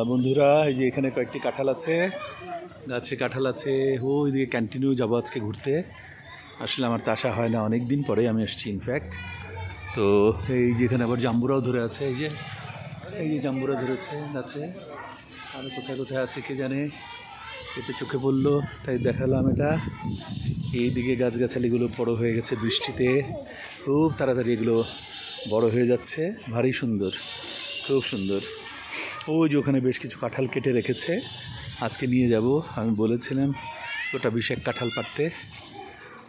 বন্ধুরা, এই যে এখানে কয়েকটি কাঁঠাল আছে, গাছে কাঁঠাল আছে। ওইদিকে ক্যান্টিনেও যাবো আজকে ঘুরতে। আসলে আমার তো আসা হয় না, অনেক দিন পরে আমি এসেছি ইনফ্যাক্ট। তো এই যে এখানে আবার জাম্বুরাও ধরে আছে, এই যে জাম্বুরা ধরেছে গাছে। আর কোথায় কোথায় আছে কে জানে, এতে চোখে পড়লো তাই দেখালাম এটা। এইদিকে গাছগাছালিগুলো বড় হয়ে গেছে বৃষ্টিতে, খুব তাড়াতাড়ি এগুলো বড় হয়ে যাচ্ছে, ভারী সুন্দর, খুব সুন্দর। ওই যে ওখানে বেশ কিছু কাঁঠাল কেটে রেখেছে, আজকে নিয়ে যাব। আমি বলেছিলাম ওটা 20 কাঁঠাল পারতে।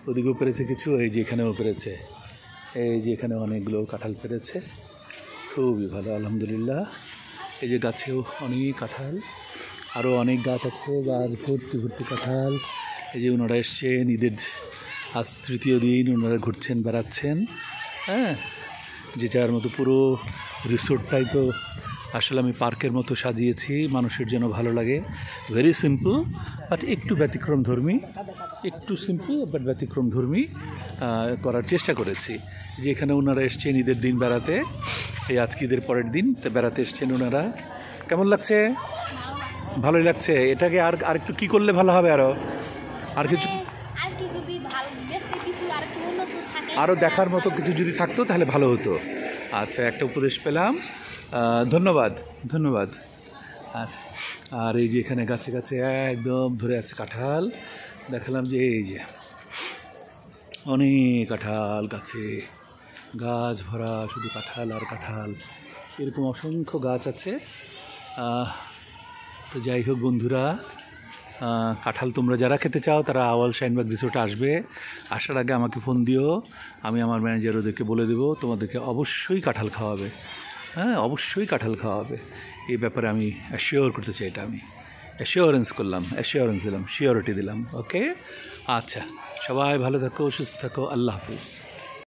ওদিকেও পেরেছে কিছু, এই যে এখানেও পেরেছে, এই যে এখানে অনেকগুলো কাঁঠাল পেরেছে, খুবই ভালো আলহামদুলিল্লাহ। এই যে গাছেও অনেক কাঁঠাল, আরও অনেক গাছ আছে, গাছ ভর্তি ভর্তি কাঁঠাল। এই যে ওনারা এসছেন ঈদের, আজ তৃতীয় দিন, ওনারা ঘুরছেন, বেড়াচ্ছেন। হ্যাঁ, যে যার মতো পুরো রিসোর্টটাই তো আসলে আমি পার্কের মতো সাজিয়েছি, মানুষের জন্য ভালো লাগে। ভেরি সিম্পল বাট একটু ব্যতিক্রমধর্মী, একটু সিম্পল বাট ব্যতিক্রমধর্মী করার চেষ্টা করেছি। যে এখানে ওনারা এসছেন ঈদের দিন বেড়াতে, এই আজকে ঈদের পরের দিন তো বেড়াতে এসছেন ওনারা। কেমন লাগছে? ভালোই লাগছে। এটাকে আর একটু কী করলে ভালো হবে? আর কিছু আরও দেখার মতো কিছু যদি থাকতো তাহলে ভালো হতো। আচ্ছা, একটা উপদেশ পেলাম, ধন্যবাদ ধন্যবাদ। আচ্ছা, আর এই যে এখানে গাছে গাছে একদম ধরে আছে কাঁঠাল, দেখালাম যে এই যে অনেক কাঁঠাল গাছে, গাছ ভরা শুধু কাঁঠাল আর কাঁঠাল, এরকম অসংখ্য গাছ আছে। তো যাই হোক বন্ধুরা, কাঁঠাল তোমরা যারা খেতে চাও তারা আওয়াল শাহিনবাগ রিসোর্টে আসবে। আসার আগে আমাকে ফোন দিও, আমি আমার ম্যানেজার ওদেরকে বলে দেবো তোমাদেরকে অবশ্যই কাঁঠাল খাওয়াবে। হ্যাঁ, অবশ্যই কাঁঠাল খাওয়াবে, এই ব্যাপারে আমি অ্যাসিওর করতে চাই। এটা আমি অ্যাসিওরেন্স করলাম, অ্যাসিওরেন্স দিলাম, শিওরিটি দিলাম। ওকে, আচ্ছা, সবাই ভালো থাকো, সুস্থ থাকো, আল্লাহ হাফিজ।